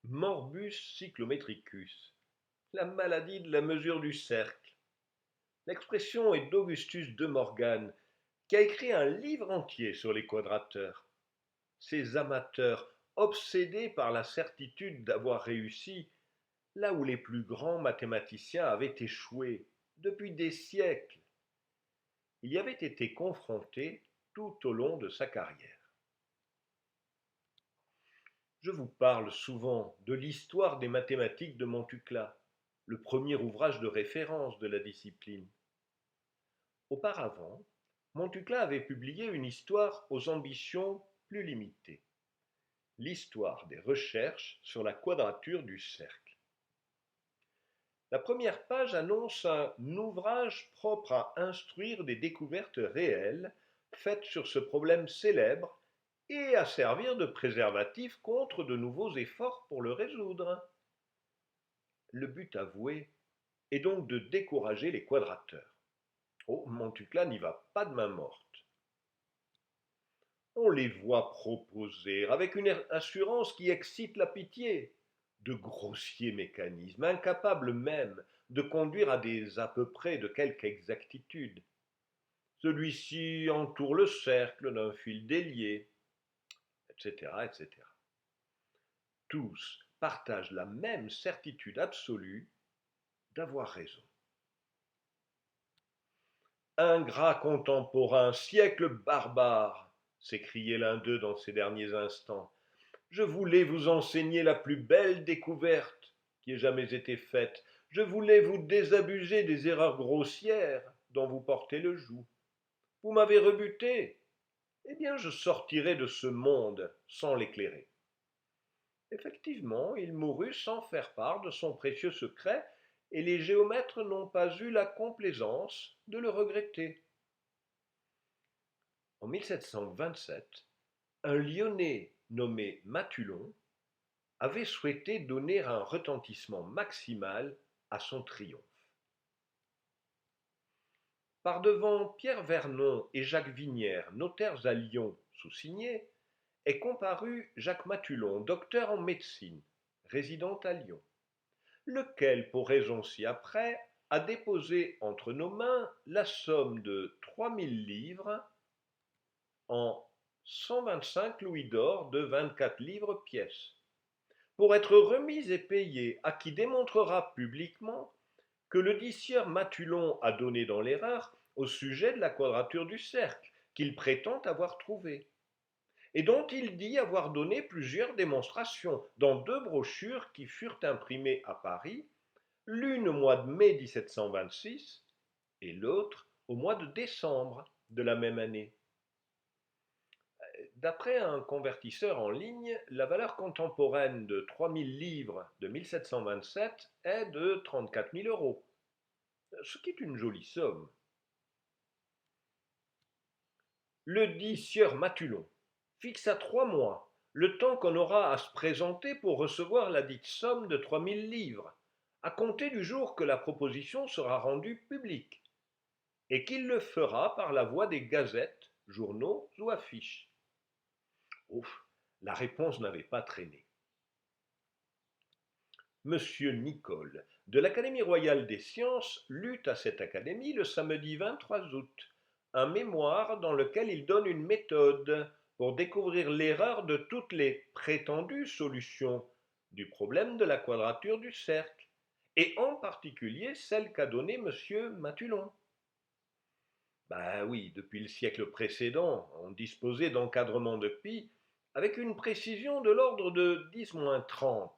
Morbus cyclometricus, la maladie de la mesure du cercle. L'expression est d'Augustus de Morgan, qui a écrit un livre entier sur les quadrateurs. Ces amateurs, obsédés par la certitude d'avoir réussi, là où les plus grands mathématiciens avaient échoué depuis des siècles, il y avait été confronté tout au long de sa carrière. Je vous parle souvent de l'histoire des mathématiques de Montucla, le premier ouvrage de référence de la discipline. Auparavant, Montucla avait publié une histoire aux ambitions plus limitées, l'histoire des recherches sur la quadrature du cercle. La première page annonce un ouvrage propre à instruire des découvertes réelles faites sur ce problème célèbre et à servir de préservatif contre de nouveaux efforts pour le résoudre. Le but avoué est donc de décourager les quadrateurs. Oh, Montucla n'y va pas de main morte. On les voit proposer avec une assurance qui excite la pitié de grossiers mécanismes, incapables même de conduire à des à peu près de quelque exactitude. Celui-ci entoure le cercle d'un fil délié, etc., etc. Tous partagent la même certitude absolue d'avoir raison. Ingrat contemporain, siècle barbare, s'écriait l'un d'eux dans ces derniers instants. Je voulais vous enseigner la plus belle découverte qui ait jamais été faite. Je voulais vous désabuser des erreurs grossières dont vous portez le joug. Vous m'avez rebuté. Eh bien, je sortirai de ce monde sans l'éclairer. Effectivement, il mourut sans faire part de son précieux secret, et les géomètres n'ont pas eu la complaisance de le regretter. En 1727, un Lyonnais nommé Matulon avait souhaité donner un retentissement maximal à son triomphe. Par-devant Pierre Vernon et Jacques Vinière, notaires à Lyon, sous-signés, est comparu Jacques Matulon, docteur en médecine, résident à Lyon, lequel, pour raison ci-après, a déposé entre nos mains la somme de 3000 livres en 125 louis d'or de 24 livres pièce, pour être remise et payée à qui démontrera publiquement que le sieur Matulon a donné dans l'erreur au sujet de la quadrature du cercle qu'il prétend avoir trouvée, et dont il dit avoir donné plusieurs démonstrations dans deux brochures qui furent imprimées à Paris, l'une au mois de mai 1726 et l'autre au mois de décembre de la même année. D'après un convertisseur en ligne, la valeur contemporaine de 3000 livres de 1727 est de 34 000 euros, ce qui est une jolie somme. Le dit sieur Matulon fixe à 3 mois le temps qu'on aura à se présenter pour recevoir la dite somme de 3000 livres, à compter du jour que la proposition sera rendue publique, et qu'il le fera par la voie des gazettes, journaux ou affiches. Ouf, la réponse n'avait pas traîné. Monsieur Nicole, de l'Académie royale des sciences, lut à cette académie le samedi 23 août un mémoire dans lequel il donne une méthode pour découvrir l'erreur de toutes les prétendues solutions du problème de la quadrature du cercle, et en particulier celle qu'a donnée monsieur Matulon. Ben oui, depuis le siècle précédent, on disposait d'encadrements de pi avec une précision de l'ordre de 10-30.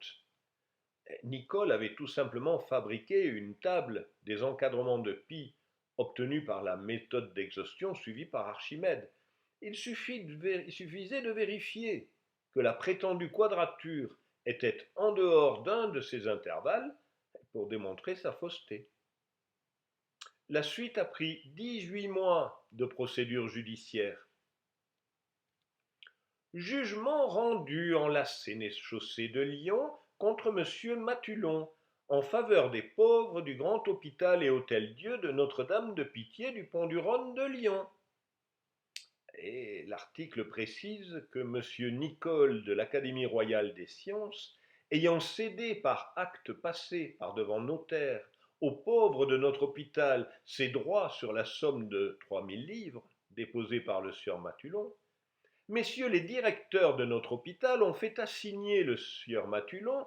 Nicole avait tout simplement fabriqué une table des encadrements de pi obtenus par la méthode d'exhaustion suivie par Archimède. Il suffisait de vérifier que la prétendue quadrature était en dehors d'un de ces intervalles pour démontrer sa fausseté. La suite a pris 18 mois de procédure judiciaire. Jugement rendu en la sénéchaussée de Lyon contre monsieur Matulon, en faveur des pauvres du grand hôpital et hôtel-Dieu de Notre-Dame de Pitié du Pont-du-Rhône de Lyon. Et l'article précise que monsieur Nicole de l'Académie royale des sciences ayant cédé par acte passé par devant notaire aux pauvres de notre hôpital ses droits sur la somme de 3000 livres déposée par le sieur Matulon, messieurs les directeurs de notre hôpital ont fait assigner le sieur Matulon,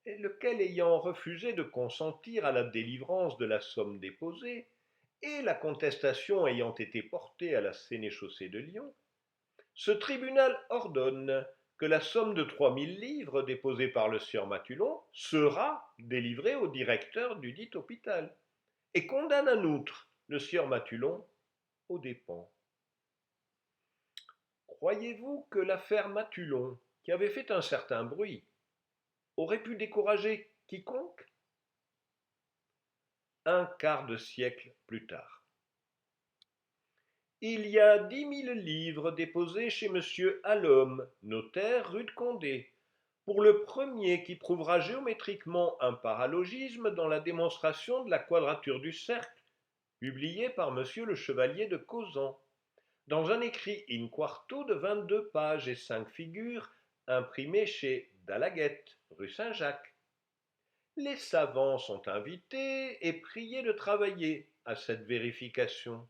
lequel ayant refusé de consentir à la délivrance de la somme déposée, et la contestation ayant été portée à la sénéchaussée de Lyon, ce tribunal ordonne que la somme de 3000 livres déposée par le sieur Matulon sera délivrée au directeur du dit hôpital, et condamne en outre le sieur Matulon aux dépens. Croyez-vous que l'affaire Matulon, qui avait fait un certain bruit, aurait pu décourager quiconque? Un quart de siècle plus tard. Il y a 10 000 livres déposés chez monsieur Allhomme, notaire rue de Condé, pour le premier qui prouvera géométriquement un paralogisme dans la démonstration de la quadrature du cercle, publié par monsieur le chevalier de Causan, dans un écrit in quarto de 22 pages et 5 figures, imprimé chez Dalaguette, rue Saint-Jacques. Les savants sont invités et priés de travailler à cette vérification.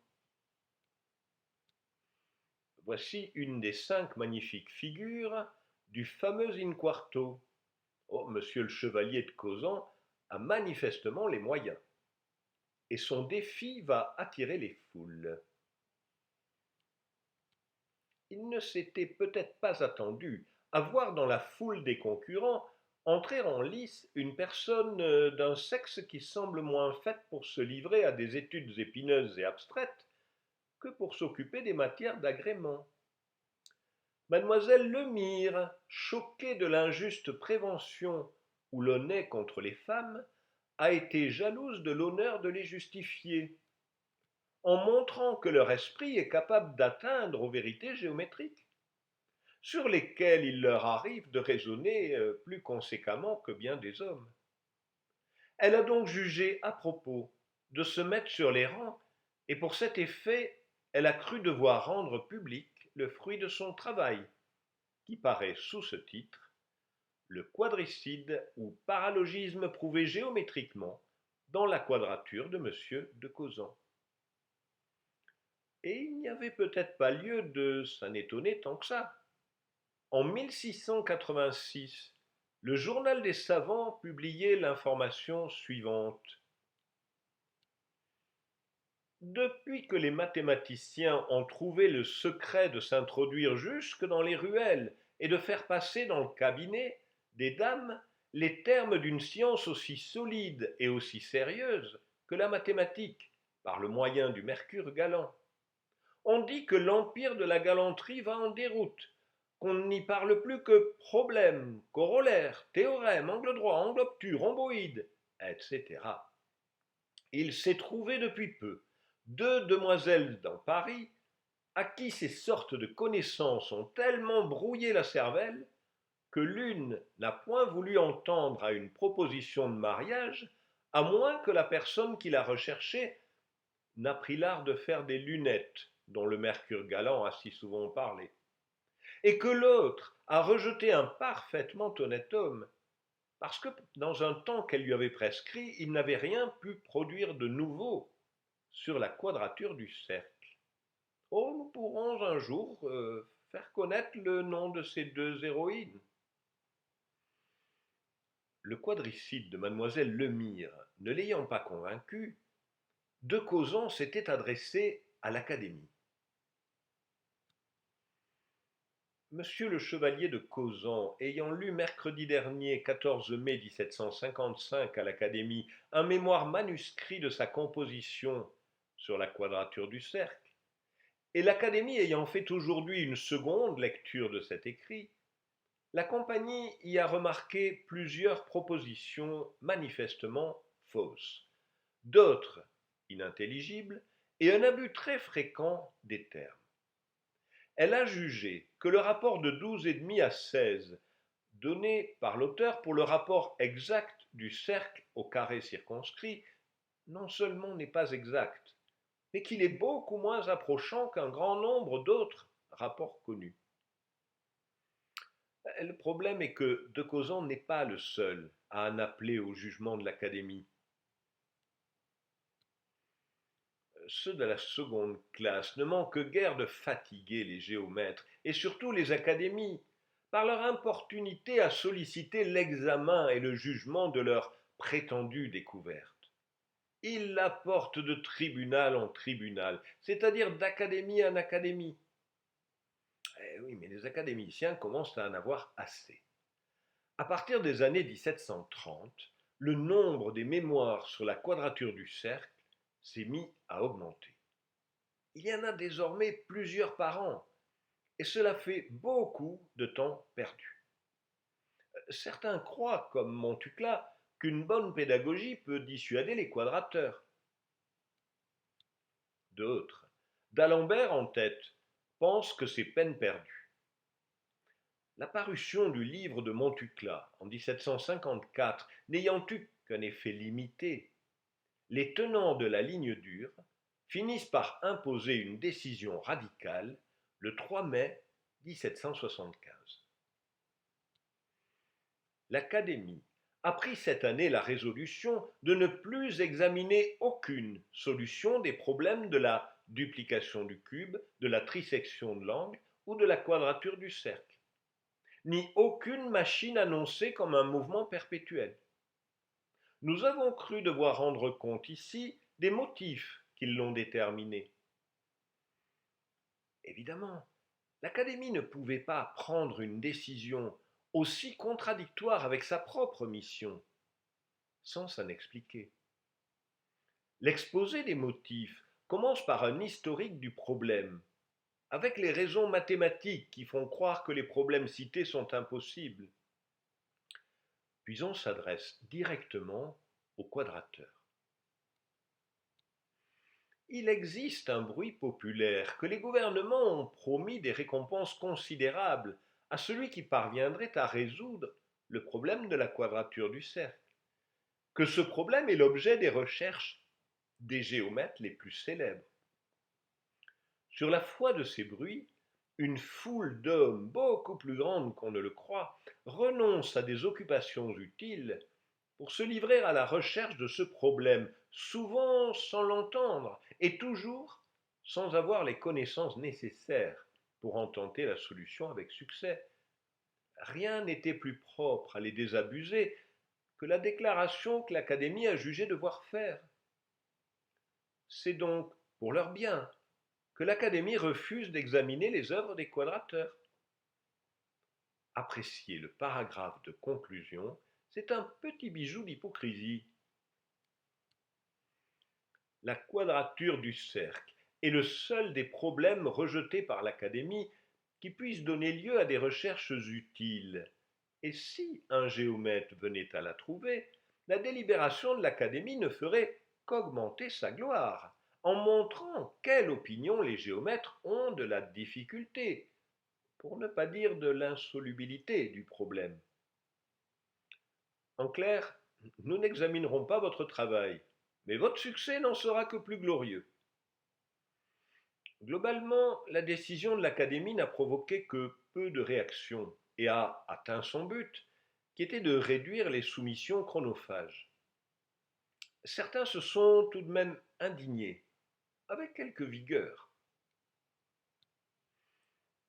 Voici une des 5 magnifiques figures du fameux in quarto. Oh, monsieur le chevalier de Causan a manifestement les moyens, et son défi va attirer les foules. Il ne s'était peut-être pas attendu à voir dans la foule des concurrents entrer en lice une personne d'un sexe qui semble moins faite pour se livrer à des études épineuses et abstraites que pour s'occuper des matières d'agrément. Mademoiselle Lemire, choquée de l'injuste prévention où l'on est contre les femmes, a été jalouse de l'honneur de les justifier, en montrant que leur esprit est capable d'atteindre aux vérités géométriques, sur lesquelles il leur arrive de raisonner plus conséquemment que bien des hommes. Elle a donc jugé à propos de se mettre sur les rangs, et pour cet effet, elle a cru devoir rendre public le fruit de son travail, qui paraît sous ce titre: le quadricide ou paralogisme prouvé géométriquement dans la quadrature de monsieur de Causan. Et il n'y avait peut-être pas lieu de s'en étonner tant que ça. En 1686, le Journal des savants publiait l'information suivante. Depuis que les mathématiciens ont trouvé le secret de s'introduire jusque dans les ruelles et de faire passer dans le cabinet des dames les termes d'une science aussi solide et aussi sérieuse que la mathématique, par le moyen du mercure galant, on dit que l'empire de la galanterie va en déroute, qu'on n'y parle plus que problème, corollaire, théorème, angle droit, angle obtus, rhomboïde, etc. Il s'est trouvé depuis peu 2 demoiselles dans Paris à qui ces sortes de connaissances ont tellement brouillé la cervelle que l'une n'a point voulu entendre à une proposition de mariage, à moins que la personne qui la recherchait n'apprit l'art de faire des lunettes, dont le mercure galant a si souvent parlé, et que l'autre a rejeté un parfaitement honnête homme, parce que dans un temps qu'elle lui avait prescrit, il n'avait rien pu produire de nouveau sur la quadrature du cercle. Oh, nous pourrons un jour faire connaître le nom de ces 2 héroïnes. Le quadricide de mademoiselle Lemire ne l'ayant pas convaincu, de Causan s'était adressé à l'Académie. Monsieur le chevalier de Causan, ayant lu mercredi dernier, 14 mai 1755, à l'Académie, un mémoire manuscrit de sa composition sur la quadrature du cercle, et l'Académie ayant fait aujourd'hui une seconde lecture de cet écrit, la compagnie y a remarqué plusieurs propositions manifestement fausses, d'autres inintelligibles, et un abus très fréquent des termes. Elle a jugé que le rapport de 12,5 à 16, donné par l'auteur pour le rapport exact du cercle au carré circonscrit, non seulement n'est pas exact, mais qu'il est beaucoup moins approchant qu'un grand nombre d'autres rapports connus. Le problème est que De Causan n'est pas le seul à en appeler au jugement de l'Académie. Ceux de la seconde classe ne manquent guère de fatiguer les géomètres et surtout les académies par leur importunité à solliciter l'examen et le jugement de leurs prétendues découvertes. Ils la portent de tribunal en tribunal, c'est-à-dire d'académie en académie. Eh oui, mais les académiciens commencent à en avoir assez. À partir des années 1730, le nombre des mémoires sur la quadrature du cercle s'est mis à augmenter. Il y en a désormais plusieurs par an, et cela fait beaucoup de temps perdu. Certains croient, comme Montucla, qu'une bonne pédagogie peut dissuader les quadrateurs. D'autres, d'Alembert en tête, pensent que c'est peine perdue. La parution du livre de Montucla en 1754 n'ayant eu qu'un effet limité, les tenants de la ligne dure finissent par imposer une décision radicale le 3 mai 1775. L'Académie a pris cette année la résolution de ne plus examiner aucune solution des problèmes de la duplication du cube, de la trisection de l'angle ou de la quadrature du cercle, ni aucune machine annoncée comme un mouvement perpétuel. Nous avons cru devoir rendre compte ici des motifs qui l'ont déterminé. Évidemment, l'Académie ne pouvait pas prendre une décision aussi contradictoire avec sa propre mission, sans s'en expliquer. L'exposé des motifs commence par un historique du problème, avec les raisons mathématiques qui font croire que les problèmes cités sont impossibles. Puis on s'adresse directement au quadrateur. Il existe un bruit populaire que les gouvernements ont promis des récompenses considérables à celui qui parviendrait à résoudre le problème de la quadrature du cercle, que ce problème est l'objet des recherches des géomètres les plus célèbres. Sur la foi de ces bruits, une foule d'hommes, beaucoup plus grande qu'on ne le croit, renonce à des occupations utiles pour se livrer à la recherche de ce problème, souvent sans l'entendre et toujours sans avoir les connaissances nécessaires pour en tenter la solution avec succès. Rien n'était plus propre à les désabusé que la déclaration que l'Académie a jugé devoir faire. C'est donc pour leur bien que l'Académie refuse d'examiner les œuvres des quadrateurs. Apprécier le paragraphe de conclusion, c'est un petit bijou d'hypocrisie. La quadrature du cercle est le seul des problèmes rejetés par l'Académie qui puisse donner lieu à des recherches utiles. Et si un géomètre venait à la trouver, la délibération de l'Académie ne ferait qu'augmenter sa gloire, en montrant quelle opinion les géomètres ont de la difficulté, pour ne pas dire de l'insolubilité du problème. En clair, nous n'examinerons pas votre travail, mais votre succès n'en sera que plus glorieux. Globalement, la décision de l'Académie n'a provoqué que peu de réactions et a atteint son but, qui était de réduire les soumissions chronophages. Certains se sont tout de même indignés, avec quelque vigueur.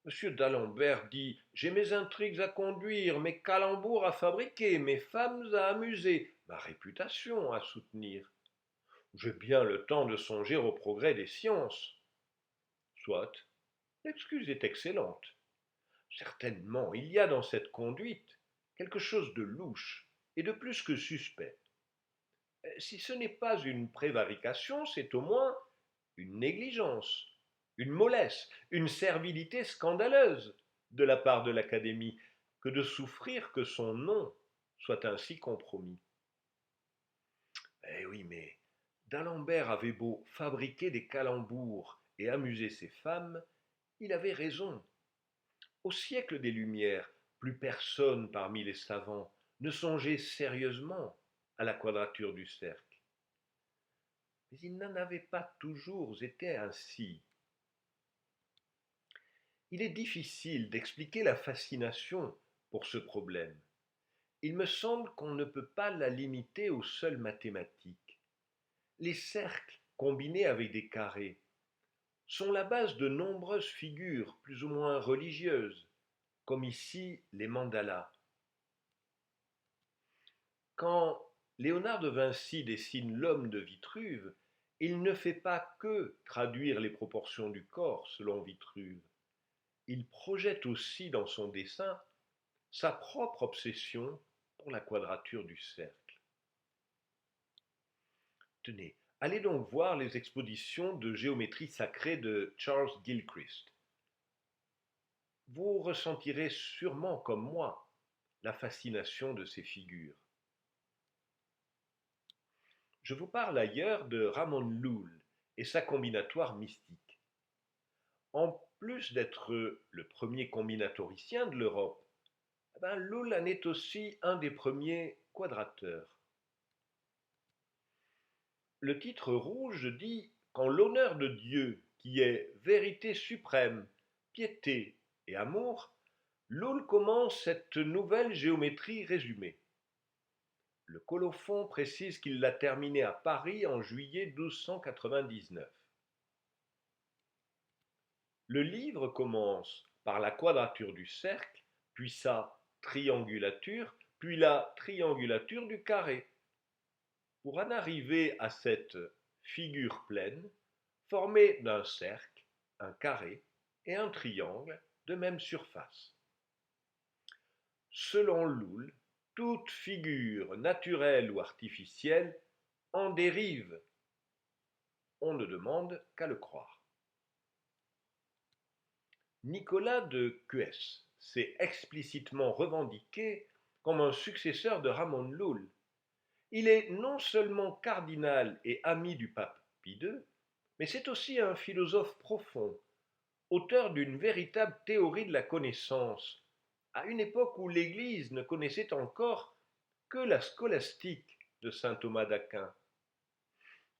Monsieur d'Alembert dit: j'ai mes intrigues à conduire, mes calembours à fabriquer, mes femmes à amuser, ma réputation à soutenir. J'ai bien le temps de songer au progrès des sciences. Soit, l'excuse est excellente. Certainement, il y a dans cette conduite quelque chose de louche et de plus que suspect. Si ce n'est pas une prévarication, c'est au moins une négligence, une mollesse, une servilité scandaleuse de la part de l'Académie que de souffrir que son nom soit ainsi compromis. Eh oui, mais d'Alembert avait beau fabriquer des calembours et amuser ses femmes, il avait raison. Au siècle des Lumières, plus personne parmi les savants ne songeait sérieusement à la quadrature du cercle. Mais il n'en avait pas toujours été ainsi. Il est difficile d'expliquer la fascination pour ce problème. Il me semble qu'on ne peut pas la limiter aux seules mathématiques. Les cercles, combinés avec des carrés, sont la base de nombreuses figures plus ou moins religieuses, comme ici les mandalas. Quand Léonard de Vinci dessine l'homme de Vitruve, il ne fait pas que traduire les proportions du corps selon Vitruve. Il projette aussi dans son dessin sa propre obsession pour la quadrature du cercle. Tenez, allez donc voir les expositions de géométrie sacrée de Charles Gilchrist. Vous ressentirez sûrement comme moi la fascination de ces figures. Je vous parle ailleurs de Ramon Llull et sa combinatoire mystique. En plus d'être le premier combinatoricien de l'Europe, Llull en est aussi un des premiers quadrateurs. Le titre rouge dit qu'en l'honneur de Dieu, qui est vérité suprême, piété et amour, Llull commence cette nouvelle géométrie résumée. Le colophon précise qu'il l'a terminée à Paris en juillet 1299. Le livre commence par la quadrature du cercle, puis sa triangulature, puis la triangulature du carré, pour en arriver à cette figure pleine, formée d'un cercle, un carré et un triangle de même surface. Selon Llull, toute figure naturelle ou artificielle en dérive. On ne demande qu'à le croire. Nicolas de Cuès s'est explicitement revendiqué comme un successeur de Ramon Llull. Il est non seulement cardinal et ami du pape Pie II, mais c'est aussi un philosophe profond, auteur d'une véritable théorie de la connaissance, à une époque où l'Église ne connaissait encore que la scolastique de saint Thomas d'Aquin.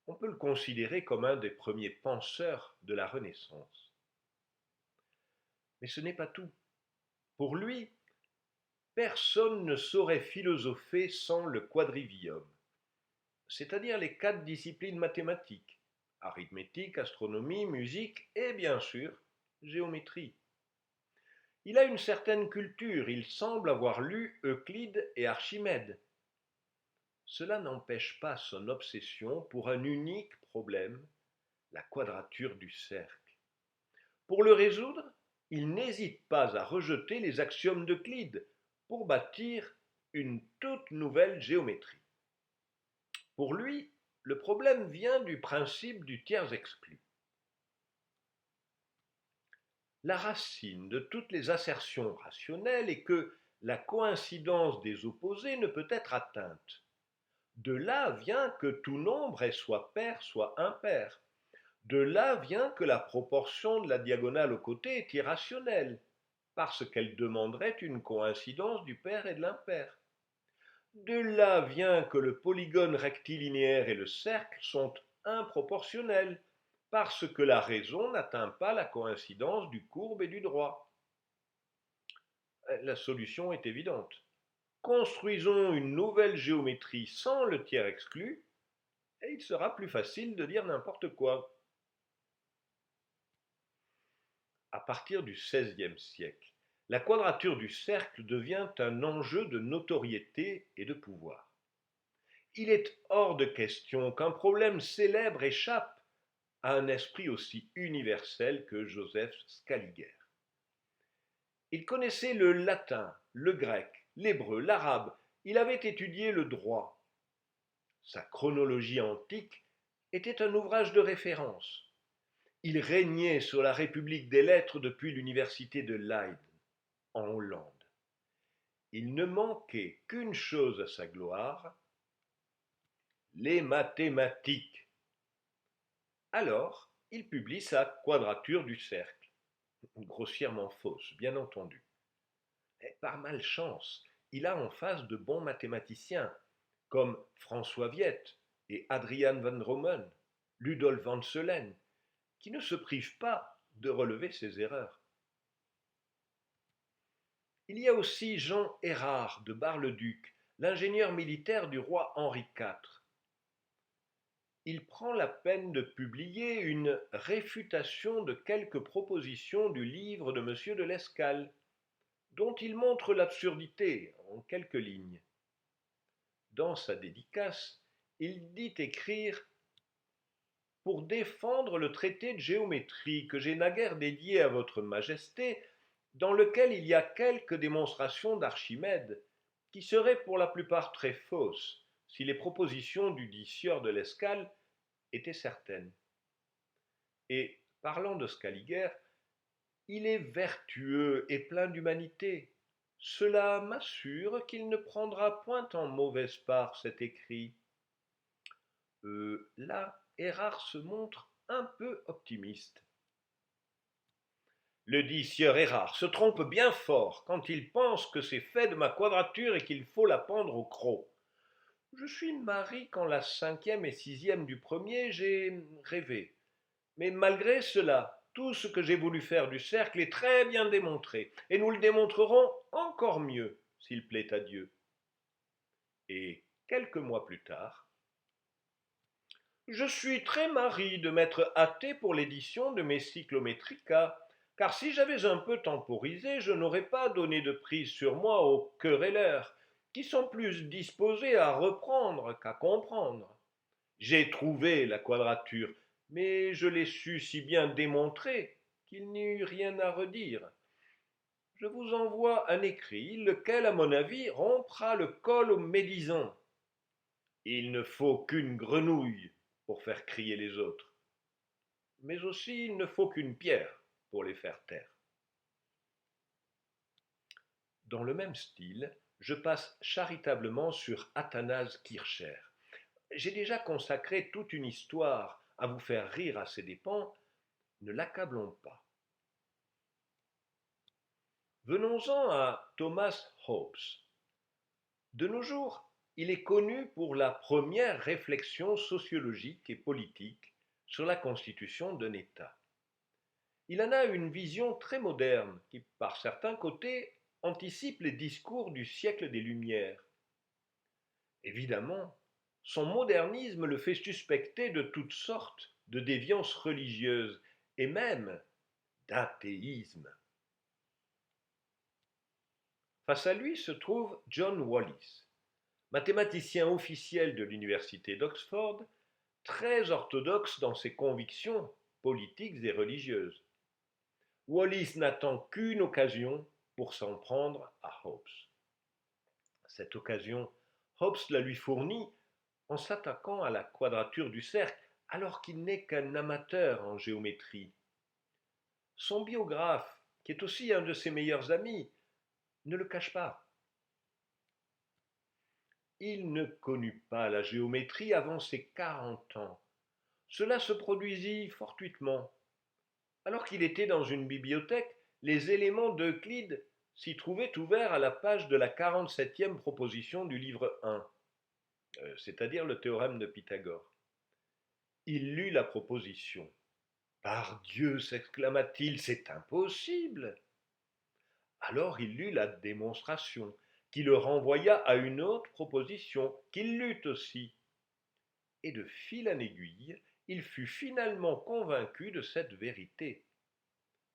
On peut le considérer comme un des premiers penseurs de la Renaissance. Mais ce n'est pas tout. Pour lui, personne ne saurait philosopher sans le quadrivium, c'est-à-dire les 4 disciplines mathématiques, arithmétique, astronomie, musique et bien sûr, géométrie. Il a une certaine culture, il semble avoir lu Euclide et Archimède. Cela n'empêche pas son obsession pour un unique problème, la quadrature du cercle. Pour le résoudre, il n'hésite pas à rejeter les axiomes d'Euclide pour bâtir une toute nouvelle géométrie. Pour lui, le problème vient du principe du tiers exclu. La racine de toutes les assertions rationnelles est que la coïncidence des opposés ne peut être atteinte. De là vient que tout nombre est soit pair, soit impair. De là vient que la proportion de la diagonale aux côtés est irrationnelle, parce qu'elle demanderait une coïncidence du pair et de l'impair. De là vient que le polygone rectilinéaire et le cercle sont improportionnels, parce que la raison n'atteint pas la coïncidence du courbe et du droit. La solution est évidente. Construisons une nouvelle géométrie sans le tiers exclu, et il sera plus facile de dire n'importe quoi. À partir du XVIe siècle, la quadrature du cercle devient un enjeu de notoriété et de pouvoir. Il est hors de question qu'un problème célèbre échappe à un esprit aussi universel que Joseph Scaliger. Il connaissait le latin, le grec, l'hébreu, l'arabe, il avait étudié le droit. Sa chronologie antique était un ouvrage de référence. Il régnait sur la République des lettres depuis l'université de Leiden, en Hollande. Il ne manquait qu'une chose à sa gloire, les mathématiques. Alors, il publie sa quadrature du cercle, grossièrement fausse, bien entendu. Et par malchance, il a en face de bons mathématiciens, comme François Viette et Adrian van Romen, Ludolf van Selen, qui ne se privent pas de relever ses erreurs. Il y a aussi Jean Érard de Bar-le-Duc, l'ingénieur militaire du roi Henri IV. Il prend la peine de publier une réfutation de quelques propositions du livre de M. de Lescale, dont il montre l'absurdité en quelques lignes. Dans sa dédicace, il dit écrire pour défendre le traité de géométrie que j'ai naguère dédié à votre majesté, dans lequel il y a quelques démonstrations d'Archimède, qui seraient pour la plupart très fausses, si les propositions du dit sieur de Lescale étaient certaines. Et, parlant de Scaliger, il est vertueux et plein d'humanité. Cela m'assure qu'il ne prendra point en mauvaise part cet écrit. Là, Érard se montre un peu optimiste. Le dit sieur Érard se trompe bien fort quand il pense que c'est fait de ma quadrature et qu'il faut la pendre au croc. Je suis mari quand la 5e et 6e du premier j'ai rêvé. Mais malgré cela, tout ce que j'ai voulu faire du cercle est très bien démontré, et nous le démontrerons encore mieux, s'il plaît à Dieu. Et quelques mois plus tard, je suis très marri de m'être hâté pour l'édition de mes Cyclométricas, car si j'avais un peu temporisé, je n'aurais pas donné de prise sur moi aux querelleurs, qui sont plus disposés à reprendre qu'à comprendre. J'ai trouvé la quadrature, mais je l'ai su si bien démontrer qu'il n'y eut rien à redire. Je vous envoie un écrit, lequel, à mon avis, rompra le col aux médisants. Il ne faut qu'une grenouille pour faire crier les autres, mais aussi il ne faut qu'une pierre pour les faire taire. Dans le même style, je passe charitablement sur Athanase Kircher. J'ai déjà consacré toute une histoire à vous faire rire à ses dépens, ne l'accablons pas. Venons-en à Thomas Hobbes. De nos jours, il est connu pour la première réflexion sociologique et politique sur la constitution d'un État. Il en a une vision très moderne qui, par certains côtés, anticipe les discours du siècle des Lumières. Évidemment, son modernisme le fait suspecter de toutes sortes de déviances religieuses et même d'athéisme. Face à lui se trouve John Wallis, mathématicien officiel de l'université d'Oxford, très orthodoxe dans ses convictions politiques et religieuses. Wallis n'attend qu'une occasion pour s'en prendre à Hobbes. Cette occasion, Hobbes la lui fournit en s'attaquant à la quadrature du cercle, alors qu'il n'est qu'un amateur en géométrie. Son biographe, qui est aussi un de ses meilleurs amis, ne le cache pas. Il ne connut pas la géométrie avant ses 40 ans. Cela se produisit fortuitement. Alors qu'il était dans une bibliothèque, les éléments d'Euclide s'y trouvaient ouverts à la page de la 47e proposition du livre 1, c'est-à-dire le théorème de Pythagore. Il lut la proposition. Par Dieu, s'exclama-t-il, c'est impossible. Alors il lut la démonstration, qui le renvoya à une autre proposition, qu'il lut aussi. Et de fil en aiguille, il fut finalement convaincu de cette vérité.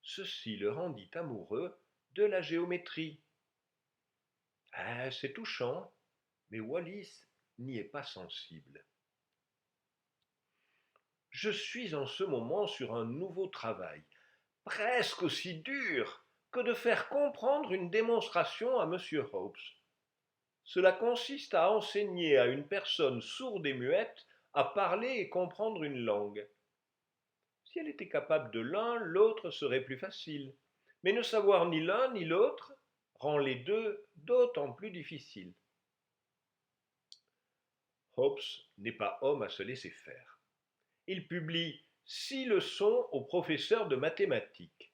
Ceci le rendit amoureux de la géométrie. Ah, c'est touchant, mais Wallis n'y est pas sensible. Je suis en ce moment sur un nouveau travail, presque aussi dur que de faire comprendre une démonstration à M. Hobbes. Cela consiste à enseigner à une personne sourde et muette à parler et comprendre une langue. Si elle était capable de l'un, l'autre serait plus facile. Mais ne savoir ni l'un ni l'autre rend les deux d'autant plus difficiles. Hobbes n'est pas homme à se laisser faire. Il publie 6 leçons aux professeurs de mathématiques.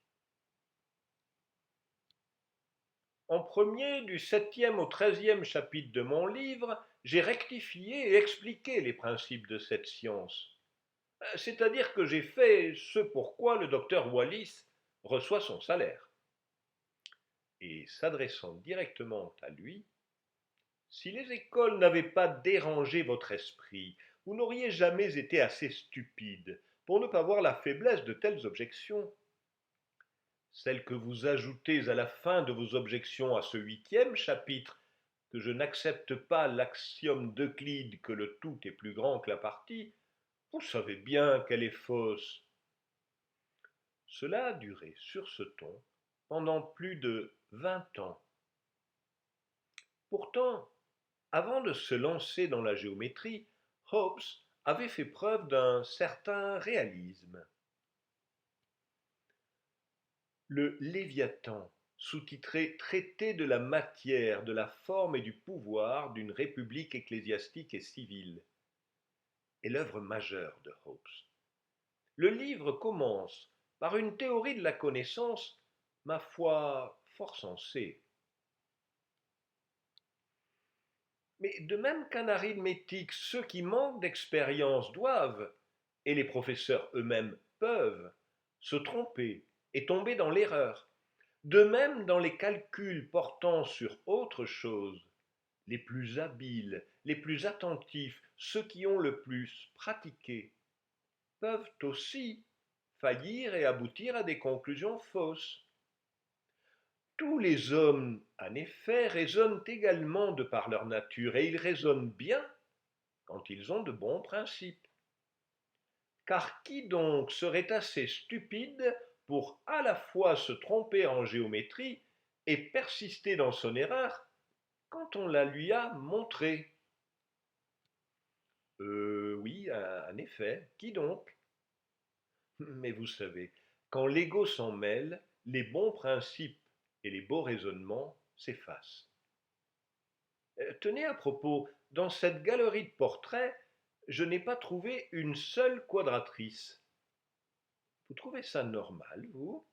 En premier, du 7e au 13e chapitre de mon livre, j'ai rectifié et expliqué les principes de cette science. C'est-à-dire que j'ai fait ce pourquoi le docteur Wallis reçoit son salaire. et s'adressant directement à lui, si les écoles n'avaient pas dérangé votre esprit, vous n'auriez jamais été assez stupide pour ne pas voir la faiblesse de telles objections. Celles que vous ajoutez à la fin de vos objections à ce 8e chapitre, que je n'accepte pas l'axiome d'Euclide que le tout est plus grand que la partie, vous savez bien qu'elle est fausse. Cela a duré sur ce ton pendant plus de 20 ans. Pourtant, avant de se lancer dans la géométrie, Hobbes avait fait preuve d'un certain réalisme. Le Léviathan, sous-titré Traité de la matière, de la forme et du pouvoir d'une république ecclésiastique et civile, est l'œuvre majeure de Hobbes. Le livre commence par une théorie de la connaissance, ma foi, fort sensée. Mais de même qu'en arithmétique, ceux qui manquent d'expérience doivent, et les professeurs eux-mêmes peuvent, se tromper et tomber dans l'erreur. De même dans les calculs portant sur autre chose, les plus habiles, les plus attentifs, ceux qui ont le plus pratiqué, peuvent aussi faillir et aboutir à des conclusions fausses. Tous les hommes, en effet, raisonnent également de par leur nature, et ils raisonnent bien quand ils ont de bons principes. Car qui donc serait assez stupide pour à la fois se tromper en géométrie et persister dans son erreur quand on la lui a montrée? Oui, en effet, qui donc? Mais vous savez, quand l'ego s'en mêle, les bons principes et les beaux raisonnements s'effacent. Tenez à propos, dans cette galerie de portraits, je n'ai pas trouvé une seule quadratrice. Vous trouvez ça normal, vous?